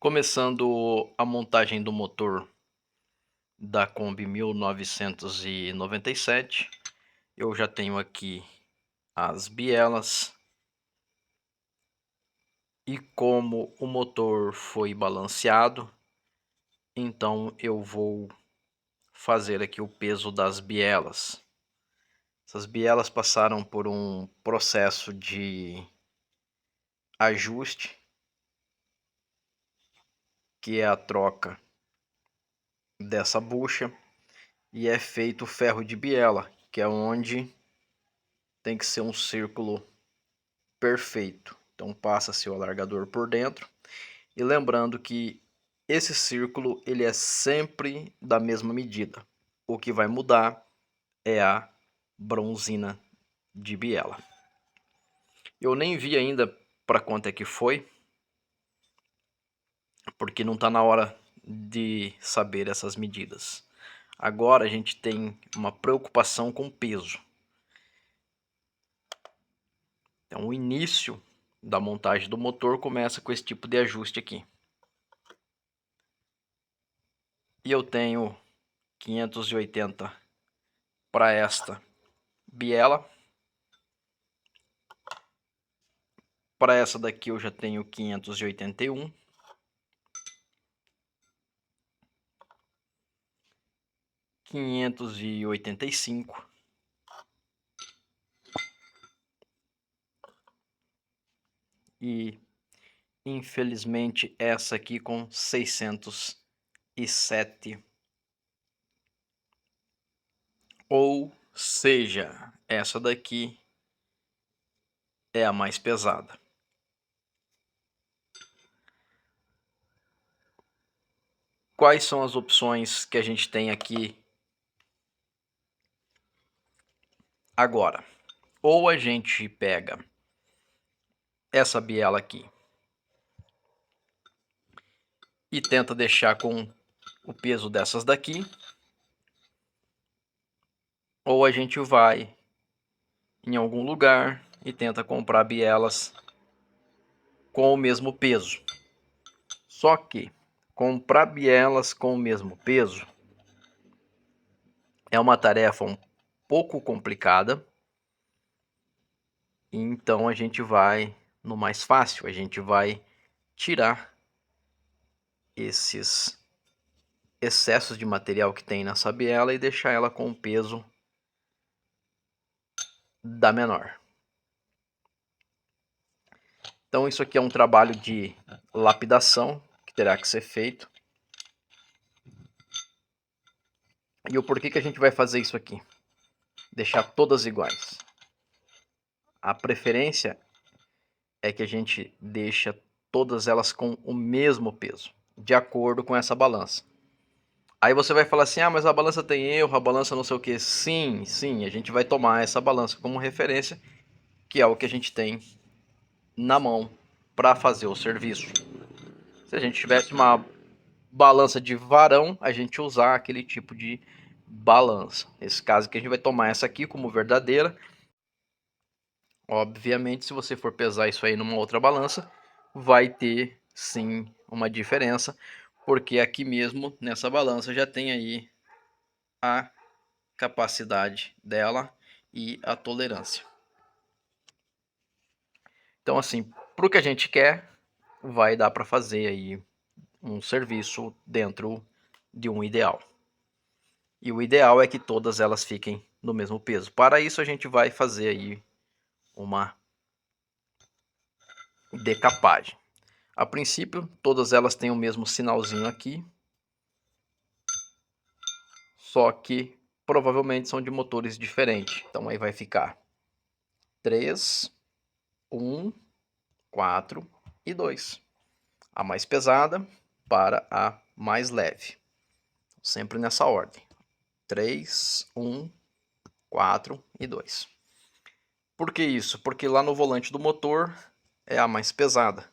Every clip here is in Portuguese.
Começando a montagem do motor da Kombi 1997, eu já tenho aqui as bielas. E como o motor foi balanceado, então eu vou fazer aqui o peso das bielas. Essas bielas passaram por um processo de ajuste, que é a troca dessa bucha, e é feito o ferro de biela, que é onde tem que ser um círculo perfeito. Então passa-se o alargador por dentro, e lembrando que esse círculo ele é sempre da mesma medida. O que vai mudar é a bronzina de biela. Eu nem vi ainda para quanto é que foi, porque não está na hora de saber essas medidas. Agora a gente tem uma preocupação com peso. Então o início da montagem do motor começa com esse tipo de ajuste aqui. E eu tenho 580 para esta biela. Para essa daqui eu já tenho 581. $585. E infelizmente essa aqui com 607. Ou seja, essa daqui é a mais pesada. Quais são as opções que a gente tem aqui agora? Ou a gente pega essa biela aqui e tenta deixar com o peso dessas daqui, ou a gente vai em algum lugar e tenta comprar bielas com o mesmo peso. Só que comprar bielas com o mesmo peso é uma tarefa um pouco complicada. Então a gente vai no mais fácil, a gente vai tirar esses excessos de material que tem nessa biela e deixar ela com o peso da menor. Então isso aqui é um trabalho de lapidação que terá que ser feito. E o porquê que a gente vai fazer isso aqui? Deixar todas iguais. A preferência é que a gente deixa todas elas com o mesmo peso, de acordo com essa balança. Aí você vai falar assim, ah, mas a balança tem erro, a balança não sei o que. Sim, sim, a gente vai tomar essa balança como referência, que é o que a gente tem na mão para fazer o serviço. Se a gente tivesse uma balança de varão, a gente usar aquele tipo de balança. Nesse caso aqui a gente vai tomar essa aqui como verdadeira. Obviamente, se você for pesar isso aí numa outra balança, vai ter sim uma diferença, porque aqui mesmo nessa balança já tem aí a capacidade dela e a tolerância. Então assim, para o que a gente quer, vai dar para fazer aí um serviço dentro de um ideal. E o ideal é que todas elas fiquem no mesmo peso. Para isso a gente vai fazer aí uma decapagem. A princípio, todas elas têm o mesmo sinalzinho aqui, só que provavelmente são de motores diferentes. Então aí vai ficar 3, 1, 4 e 2. A mais pesada para a mais leve. Sempre nessa ordem. 3, 1, 4 e 2. Por que isso? Porque lá no volante do motor é a mais pesada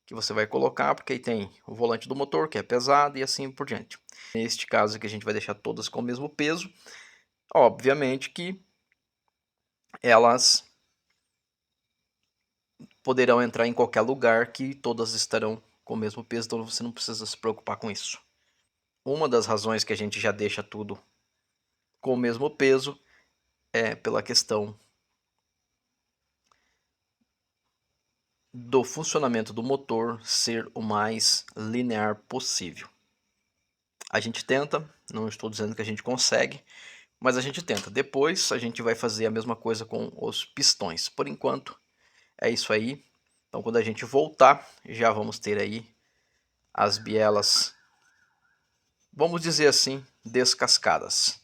que você vai colocar, porque aí tem o volante do motor que é pesado e assim por diante. Neste caso aqui a gente vai deixar todas com o mesmo peso. Obviamente que elas poderão entrar em qualquer lugar que todas estarão com o mesmo peso, então você não precisa se preocupar com isso. Uma das razões que a gente já deixa tudo com o mesmo peso é pela questão do funcionamento do motor ser o mais linear possível. A gente tenta, não estou dizendo que a gente consegue, mas a gente tenta. Depois a gente vai fazer a mesma coisa com os pistões. Por enquanto é isso aí. Então quando a gente voltar, já vamos ter aí as bielas, vamos dizer assim, descascadas.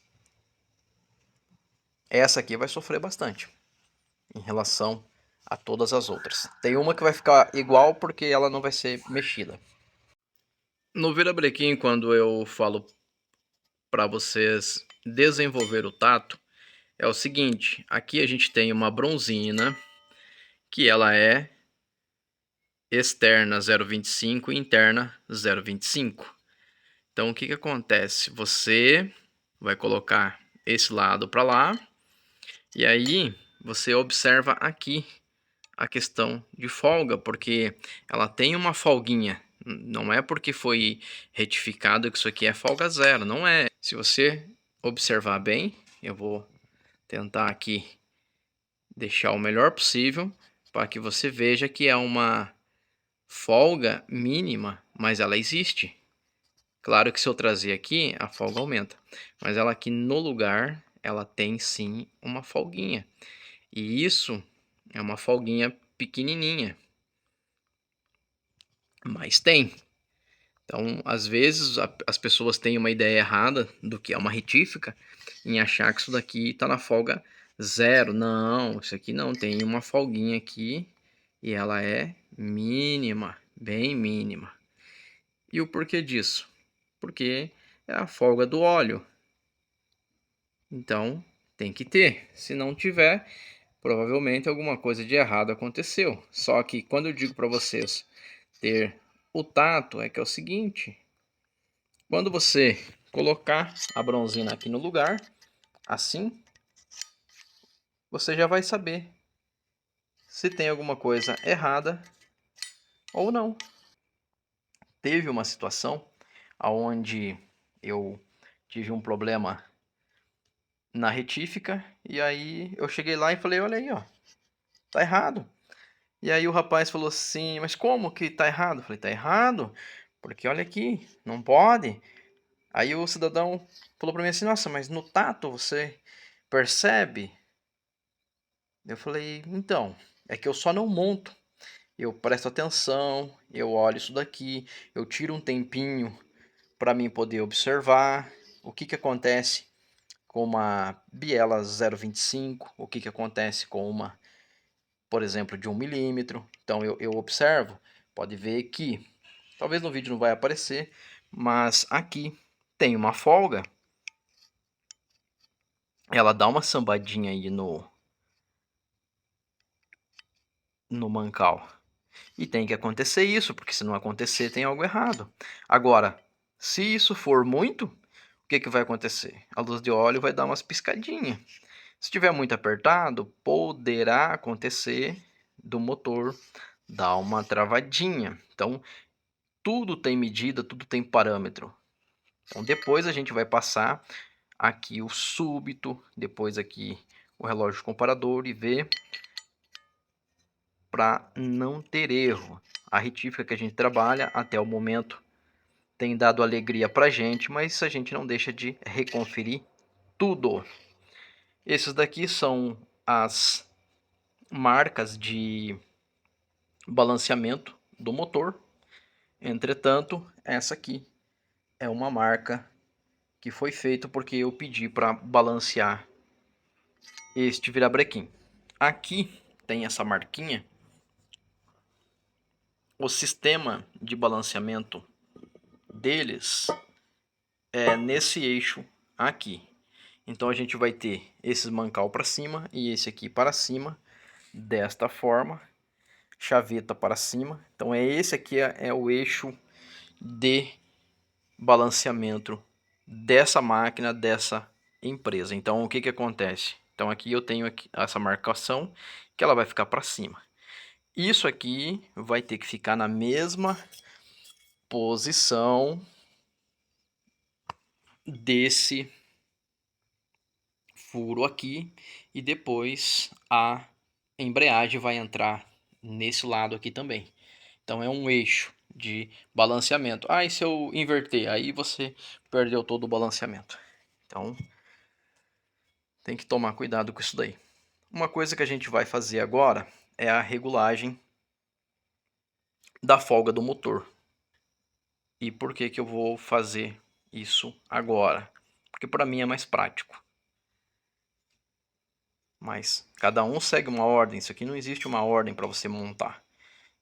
Essa aqui vai sofrer bastante em relação a todas as outras. Tem uma que vai ficar igual porque ela não vai ser mexida. No virabrequim, quando eu falo para vocês desenvolver o tato, é o seguinte: aqui a gente tem uma bronzina que ela é externa 0,25 e interna 0,25. Então o que acontece? Você vai colocar esse lado para lá e aí você observa aqui a questão de folga, porque ela tem uma folguinha. Não é porque foi retificado que isso aqui é folga zero, não é. Se você observar bem, eu vou tentar aqui deixar o melhor possível para que você veja que é uma folga mínima, mas ela existe. Claro que se eu trazer aqui, a folga aumenta, mas ela aqui no lugar, ela tem sim uma folguinha. E isso é uma folguinha pequenininha, mas tem. Então, às vezes, as pessoas têm uma ideia errada do que é uma retífica em achar que isso daqui está na folga zero. Não, isso aqui não, tem uma folguinha aqui e ela é mínima, bem mínima. E o porquê disso? Porque é a folga do óleo. Então, tem que ter. Se não tiver, provavelmente alguma coisa de errado aconteceu. Só que quando eu digo para vocês ter o tato, é que é o seguinte: quando você colocar a bronzina aqui no lugar, assim, você já vai saber se tem alguma coisa errada ou não. Teve uma situação onde eu tive um problema na retífica e aí eu cheguei lá e falei, olha aí, ó, tá errado. E aí o rapaz falou assim, mas como que tá errado? Eu falei, tá errado, porque olha aqui, não pode. Aí o cidadão falou para mim assim, nossa, mas no tato você percebe? Eu falei, então, é que eu só não monto. Eu presto atenção, eu olho isso daqui, eu tiro um tempinho para mim poder observar o que acontece com uma biela 0,25, o que acontece com uma, por exemplo, de 1 milímetro. Então eu observo, pode ver que, talvez no vídeo não vai aparecer, mas aqui tem uma folga. Ela dá uma sambadinha aí no mancal. E tem que acontecer isso, porque se não acontecer tem algo errado. Agora, se isso for muito, o que vai acontecer? A luz de óleo vai dar umas piscadinhas. Se estiver muito apertado, poderá acontecer do motor dar uma travadinha. Então, tudo tem medida, tudo tem parâmetro. Então, depois a gente vai passar aqui o súbito, depois aqui o relógio comparador e ver para não ter erro. A retífica que a gente trabalha até o momento tem dado alegria para a gente, mas a gente não deixa de reconferir tudo. Esses daqui são as marcas de balanceamento do motor. Entretanto, essa aqui é uma marca que foi feita porque eu pedi para balancear este virabrequim. Aqui tem essa marquinha. O sistema de balanceamento deles é nesse eixo aqui. Então a gente vai ter esse mancal para cima e esse aqui para cima, desta forma, chaveta para cima. Então esse aqui é o eixo de balanceamento dessa máquina, dessa empresa. Então o que acontece? Então aqui eu tenho aqui essa marcação que ela vai ficar para cima. Isso aqui vai ter que ficar na mesma posição desse furo aqui e depois a embreagem vai entrar nesse lado aqui também. Então é um eixo de balanceamento. Ah, e se eu inverter? Aí você perdeu todo o balanceamento. Então tem que tomar cuidado com isso daí. Uma coisa que a gente vai fazer agora é a regulagem da folga do motor. E por que que eu vou fazer isso agora? Porque para mim é mais prático. Mas cada um segue uma ordem. Isso aqui não existe uma ordem para você montar.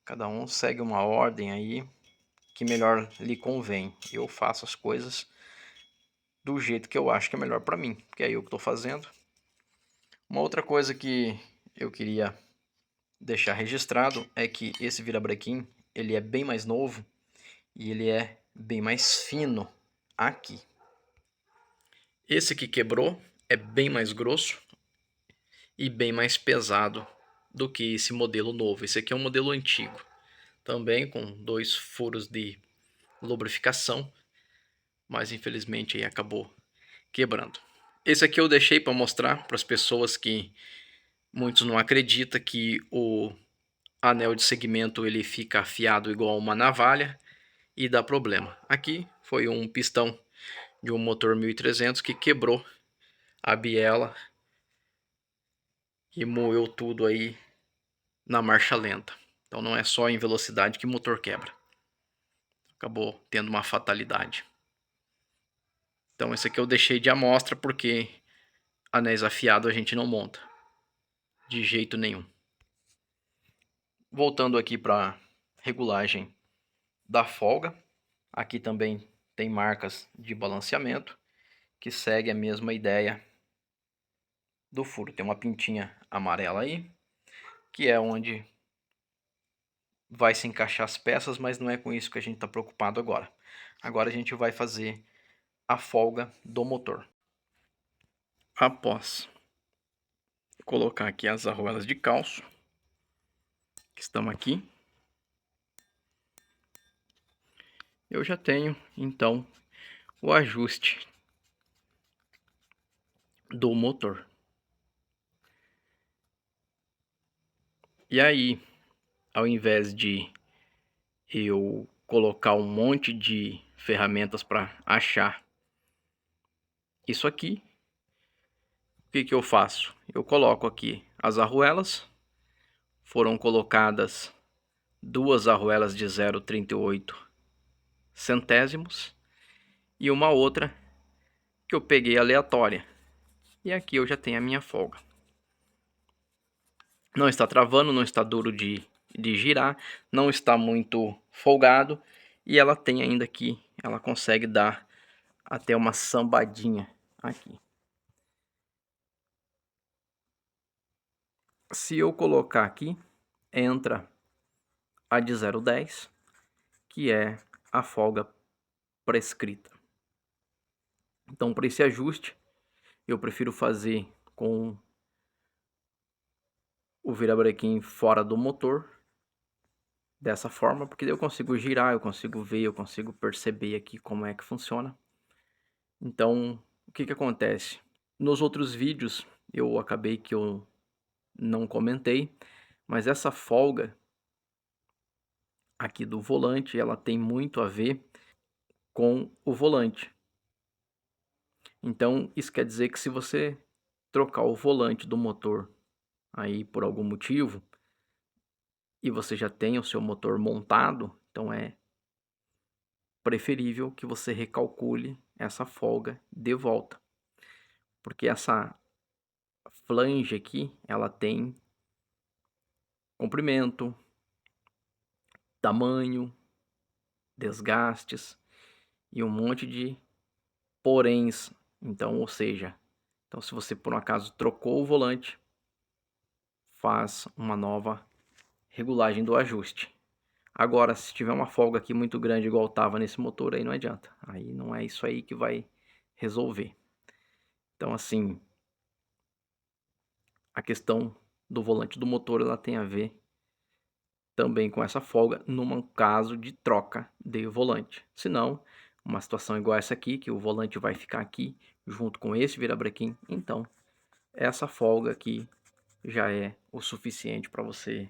Cada um segue uma ordem aí que melhor lhe convém. Eu faço as coisas do jeito que eu acho que é melhor para mim, que é eu que estou fazendo. Uma outra coisa que eu queria deixar registrado é que esse virabrequim ele é bem mais novo e ele é bem mais fino aqui. Esse que quebrou é bem mais grosso e bem mais pesado do que esse modelo novo. Esse aqui é um modelo antigo, também com 2 furos de lubrificação, mas infelizmente aí acabou quebrando. Esse aqui eu deixei para mostrar para as pessoas que muitos não acreditam que o anel de segmento ele fica afiado igual uma navalha e dá problema. Aqui foi um pistão de um motor 1300 que quebrou a biela e moeu tudo aí na marcha lenta. Então não é só em velocidade que o motor quebra. Acabou tendo uma fatalidade. Então esse aqui eu deixei de amostra porque anéis afiados a gente não monta. De jeito nenhum. Voltando aqui para regulagem da folga. Aqui também tem marcas de balanceamento que segue a mesma ideia do furo. Tem uma pintinha amarela aí, que é onde vai se encaixar as peças, mas não é com isso que a gente está preocupado agora. Agora a gente vai fazer a folga do motor. Após colocar aqui as arruelas de calço, que estão aqui, eu já tenho então o ajuste do motor. E aí, ao invés de eu colocar um monte de ferramentas para achar isso aqui, o que que eu faço? Eu coloco aqui as arruelas, foram colocadas 2 arruelas de 0,38 centésimos e uma outra que eu peguei aleatória. E aqui eu já tenho a minha folga. Não está travando, não está duro de girar, não está muito folgado e ela tem ainda aqui, ela consegue dar até uma sambadinha aqui. Se eu colocar aqui, entra a de 0,10, que é a folga prescrita. Então, para esse ajuste, eu prefiro fazer com o virabrequim fora do motor, dessa forma, porque eu consigo girar, eu consigo ver, eu consigo perceber aqui como é que funciona. Então, o que que acontece? Nos outros vídeos, eu acabei que eu não comentei, mas essa folga aqui do volante, ela tem muito a ver com o volante. Então, isso quer dizer que se você trocar o volante do motor aí por algum motivo, e você já tem o seu motor montado, então é preferível que você recalcule essa folga de volta. Porque essa flange aqui, ela tem comprimento, tamanho, desgastes e um monte de poréns. Então, ou seja, então se você por um acaso trocou o volante, faz uma nova regulagem do ajuste. Agora, se tiver uma folga aqui muito grande igual estava nesse motor, aí não adianta. Aí não é isso aí que vai resolver. Então, assim, a questão do volante do motor ela tem a ver também com essa folga num caso de troca de volante. Se não, uma situação igual essa aqui, que o volante vai ficar aqui junto com esse virabrequim, então essa folga aqui já é o suficiente para você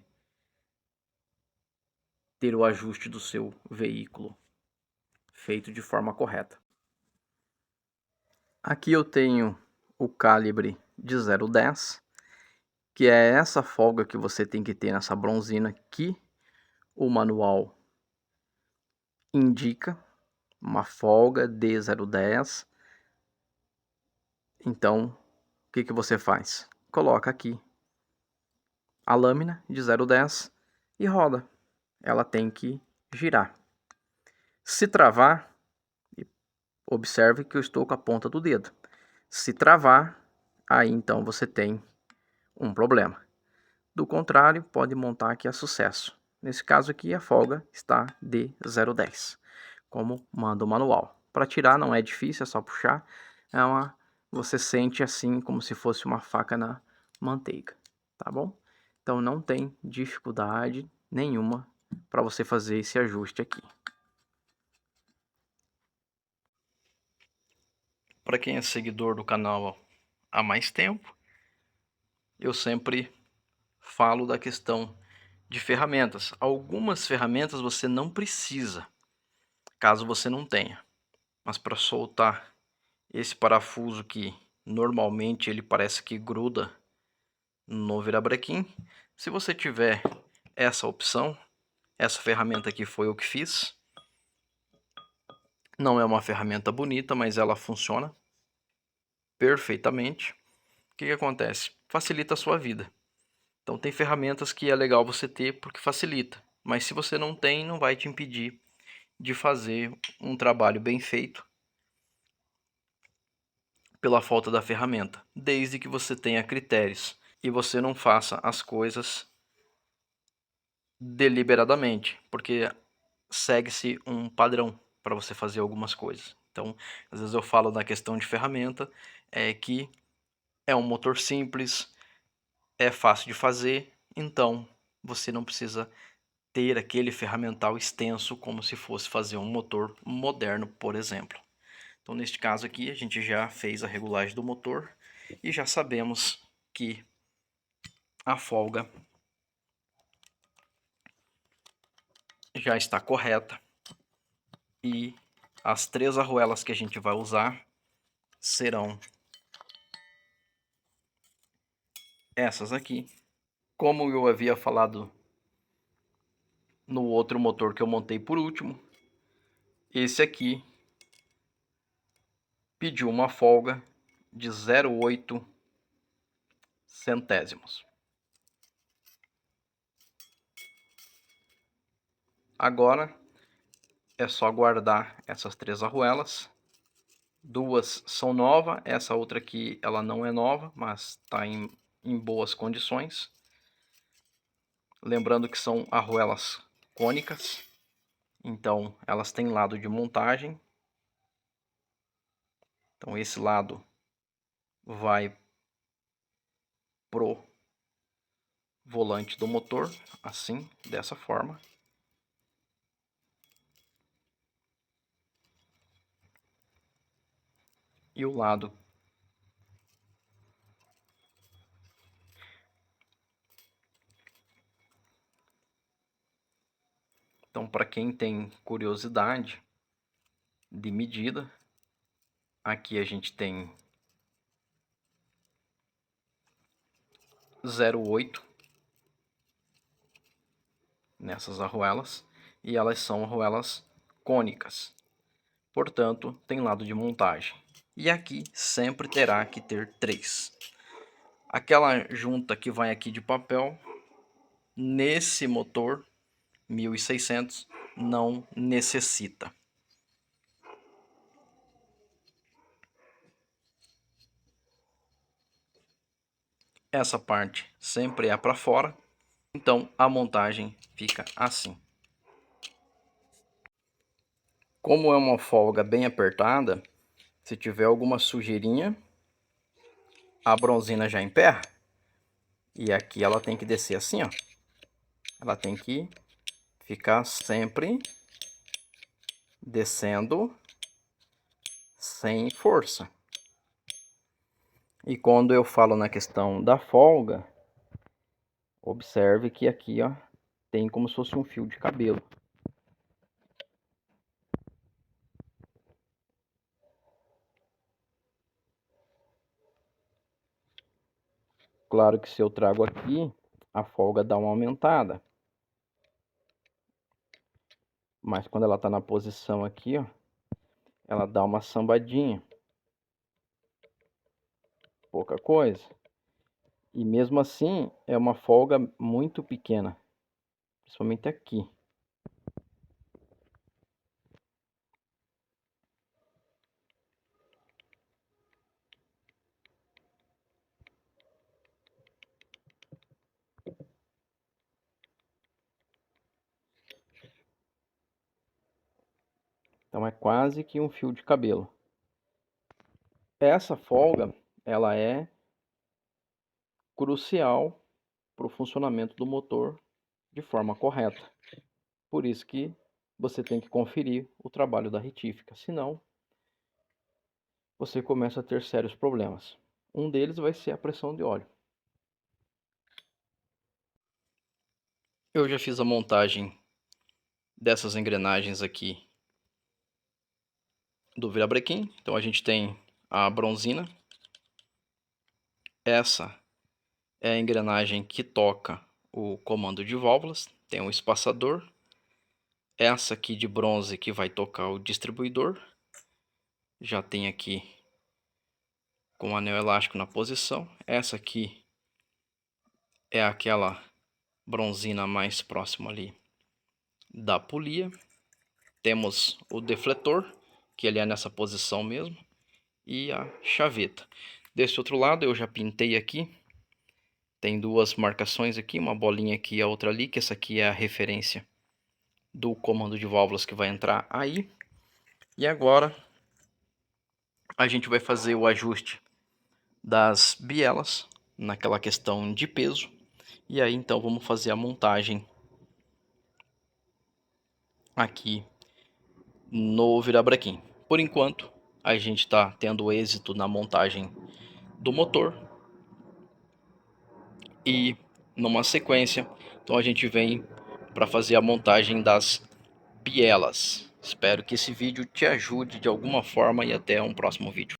ter o ajuste do seu veículo feito de forma correta. Aqui eu tenho o calibre de 0,10, que é essa folga que você tem que ter nessa bronzina que o manual indica, uma folga de 0,10. Então, o que você faz? Coloca aqui a lâmina de 0,10 e roda. Ela tem que girar. Se travar, observe que eu estou com a ponta do dedo. Se travar, aí então você tem um problema. Do contrário, pode montar que é sucesso. Nesse caso aqui, a folga está de 0,10, como manda o manual. Para tirar não é difícil, é só puxar. Você sente assim como se fosse uma faca na manteiga, tá bom? Então não tem dificuldade nenhuma para você fazer esse ajuste aqui. Para quem é seguidor do canal há mais tempo, eu sempre falo da questão de ferramentas. Algumas ferramentas você não precisa, caso você não tenha. Mas para soltar esse parafuso que normalmente ele parece que gruda no virabrequim, se você tiver essa opção, essa ferramenta aqui foi o que fiz. Não é uma ferramenta bonita, mas ela funciona perfeitamente. O que acontece? Facilita a sua vida. Então tem ferramentas que é legal você ter porque facilita. Mas se você não tem, não vai te impedir de fazer um trabalho bem feito pela falta da ferramenta. Desde que você tenha critérios e você não faça as coisas deliberadamente. Porque segue-se um padrão para você fazer algumas coisas. Então, às vezes eu falo na questão de ferramenta, que é um motor simples, é fácil de fazer, então você não precisa ter aquele ferramental extenso como se fosse fazer um motor moderno, por exemplo. Então, neste caso aqui, a gente já fez a regulagem do motor e já sabemos que a folga já está correta e as 3 arruelas que a gente vai usar serão essas aqui. Como eu havia falado no outro motor que eu montei por último, esse aqui pediu uma folga de 0,8 centésimos. Agora é só guardar essas 3 arruelas. 2 são novas, essa outra aqui ela não é nova, mas está em boas condições. Lembrando que são arruelas cônicas, então elas têm lado de montagem. Então esse lado vai pro volante do motor, assim, dessa forma. E o lado então, para quem tem curiosidade de medida, aqui a gente tem 0,8 nessas arruelas e elas são arruelas cônicas, portanto tem lado de montagem. E aqui sempre terá que ter 3. Aquela junta que vai aqui de papel, nesse motor 1600 não necessita. Essa parte sempre é para fora, então a montagem fica assim. Como é uma folga bem apertada, se tiver alguma sujeirinha, a bronzina já emperra. E aqui ela tem que descer assim, ó. Ela tem que ficar sempre descendo sem força. E quando eu falo na questão da folga, observe que aqui, ó, tem como se fosse um fio de cabelo. Claro que se eu trago aqui, a folga dá uma aumentada. Mas quando ela tá na posição aqui, ó, ela dá uma sambadinha. Pouca coisa. E mesmo assim, é uma folga muito pequena. Principalmente aqui. Então é quase que um fio de cabelo. Essa folga, ela é crucial para o funcionamento do motor de forma correta. Por isso que você tem que conferir o trabalho da retífica, senão você começa a ter sérios problemas. Um deles vai ser a pressão de óleo. Eu já fiz a montagem dessas engrenagens aqui do virabrequim. Então a gente tem a bronzina. Essa é a engrenagem que toca o comando de válvulas. Tem um espaçador. Essa aqui de bronze que vai tocar o distribuidor. Já tem aqui com o anel elástico na posição. Essa aqui é aquela bronzina mais próxima ali da polia. Temos o defletor, que ele é nessa posição mesmo, e a chaveta. Desse outro lado eu já pintei aqui. Tem duas marcações aqui, uma bolinha aqui e a outra ali, que essa aqui é a referência do comando de válvulas que vai entrar aí. E agora a gente vai fazer o ajuste das bielas naquela questão de peso. E aí então vamos fazer a montagem aqui no virabrequim. Por enquanto a gente está tendo êxito na montagem do motor. E numa sequência, então a gente vem para fazer a montagem das bielas. Espero que esse vídeo te ajude de alguma forma e até um próximo vídeo.